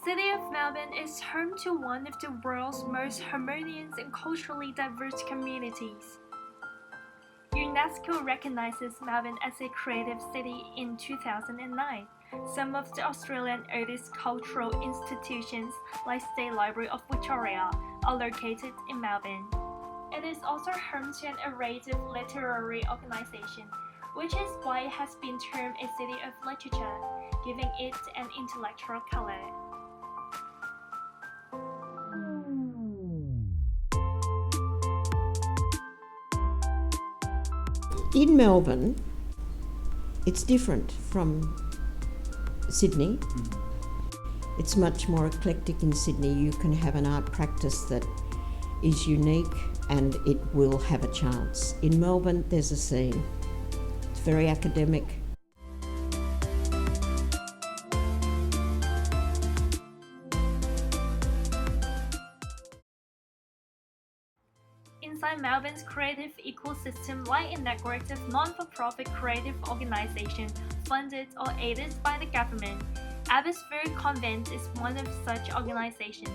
city of Melbourne is home to one of the world's most harmonious and culturally diverse communities. UNESCO recognizes Melbourne as a creative city in 2009. Some of the Australian oldest cultural institutions, like State Library of Victoria, are located in Melbourne. It is also home to an array of literary organizations, which is why it has been termed a city of literature, giving it an intellectual color. In Melbourne, it's different from Sydney. It's much more eclectic in Sydney. You can have an art practice that is unique and it will have a chance. In Melbourne, there's a scene. It's very academic. Inside Melbourne's creative ecosystem lie a network of non-for-profit creative organizations funded or aided by the government. Abbotsford Convent is one of such organizations.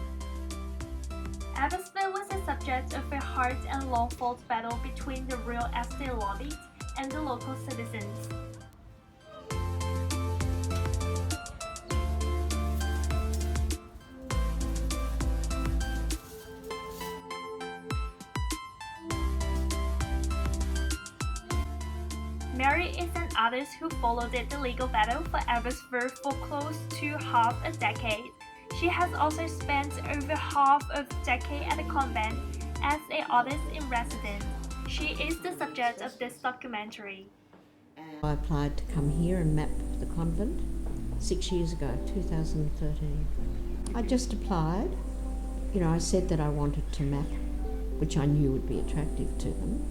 Abbotsford was the subject of a hard and long-fought battle between the real estate lobbies and the local citizens. Mary is an artist who followed the legal battle for Abbotsford for close to half a decade. She has also spent over half of a decade at the Convent as an artist in residence. She is the subject of this documentary. I applied to come here and map the convent 6 years ago, 2013. I just applied. I said that I wanted to map, which I knew would be attractive to them.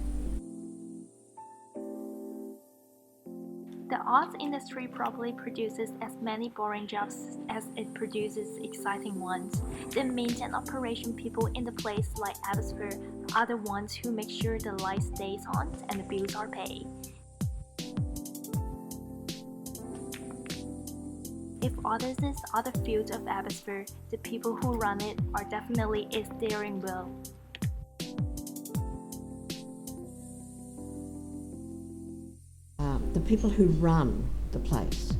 The arts industry probably produces as many boring jobs as it produces exciting ones. The means and operation people in the place like Abbotsford are the ones who make sure the light stays on and the bills are paid. If artists are the field of Abbotsford, the people who run it are definitely its steering wheel. The people who run the place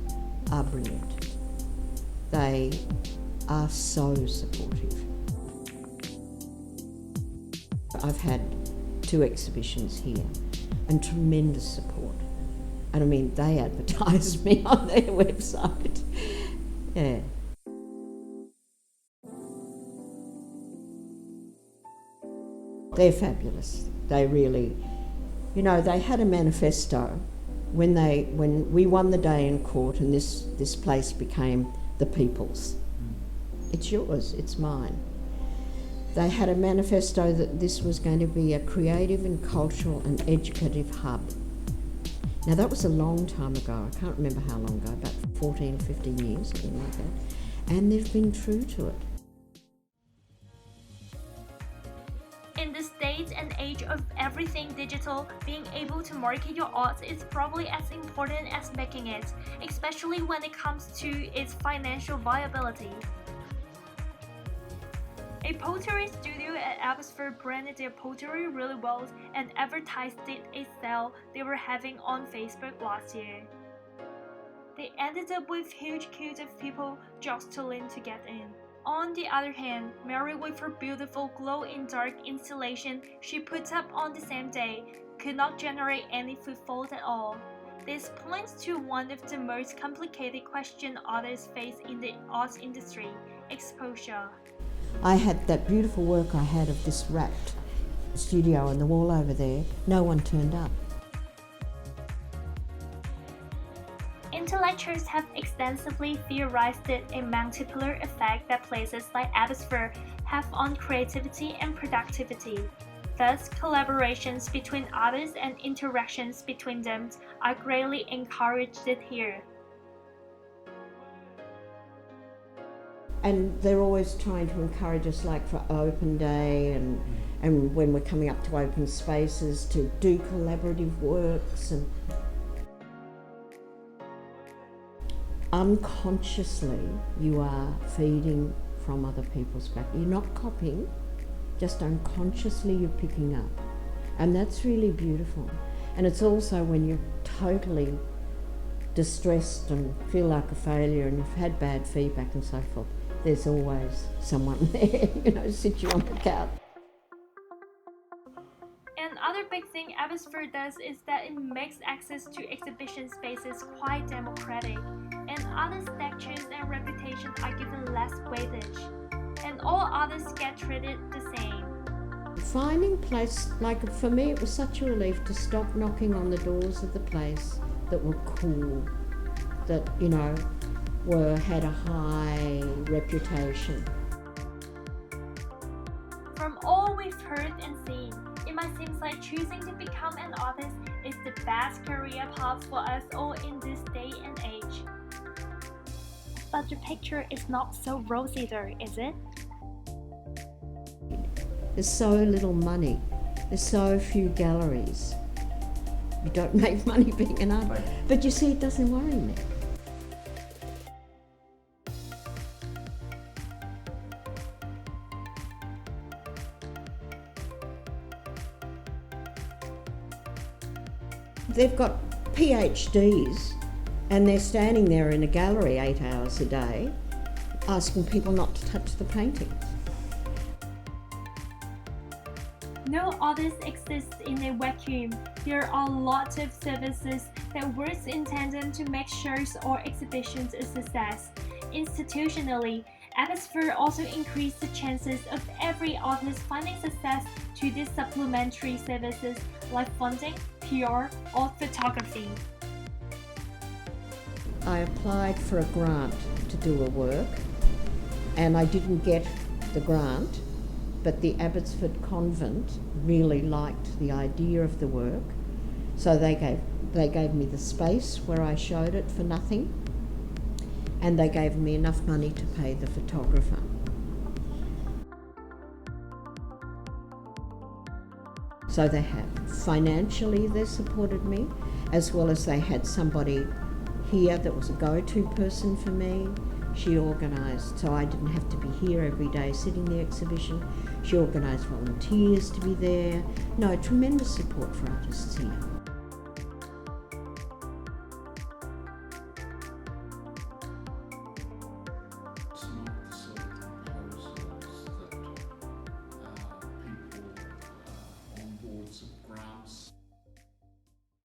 are brilliant. They are so supportive. I've had 2 exhibitions here and tremendous support. And they advertise me on their website. Yeah. They're fabulous. They really, they had a manifesto when we won the day in court and this place became the people's. It's yours, it's mine. They had a manifesto that this was going to be a creative and cultural and educative hub. Now that was a long time ago, I can't remember how long ago, about 14, 15 years, something like that. And they've been true to it. In this state and age of everything digital, being able to market your art is probably as important as making it, especially when it comes to its financial viability. A pottery studio at Abbotsford branded their pottery really well and advertised a sale they were having on Facebook last year. They ended up with huge queues of people jostling to get in. On the other hand, Mary, with her beautiful glow-in-dark installation she put up on the same day, could not generate any footfall at all. This points to one of the most complicated questions artists face in the arts industry: exposure. I had that beautiful work I had of this wrapped studio on the wall over there. No one turned up. Intellectuals have extensively theorized a multiplier effect that places like Abbotsford have on creativity and productivity. Thus, collaborations between artists and interactions between them are greatly encouraged here. And they're always trying to encourage us, like for open day and when we're coming up to open spaces, to do collaborative works. And unconsciously you are feeding from other people's back. You're not copying, just unconsciously you're picking up. And that's really beautiful. And it's also when you're totally distressed and feel like a failure and you've had bad feedback and so forth, there's always someone there, sit you on the couch. Another big thing Abbotsford does is that it makes access to exhibition spaces quite democratic, and other statues and reputation are given less weightage, and all others get treated the same. Finding place, like for me, it was such a relief to stop knocking on the doors of the place that were cool, that, had a high reputation. From all we've heard and seen, it might seem like choosing to become an artist is the best career path for us all in this day and age. But the picture is not so rosy though, is it? There's so little money. There's so few galleries. You don't make money being an artist. But you see, it doesn't worry me. They've got PhDs and they're standing there in a gallery 8 hours a day asking people not to touch the paintings. No artist exists in a vacuum. There are lots of services that work in tandem to make shows or exhibitions a success. Institutionally, Abbotsford also increased the chances of every artist finding success to these supplementary services like funding, PR, or photography. I applied for a grant to do a work and I didn't get the grant, but the Abbotsford Convent really liked the idea of the work, so they gave me the space where I showed it for nothing, and they gave me enough money to pay the photographer. So they have financially, they supported me, as well as they had somebody here that was a go-to person for me. She organised, so I didn't have to be here every day sitting the exhibition. She organised volunteers to be there. No, tremendous support for artists here.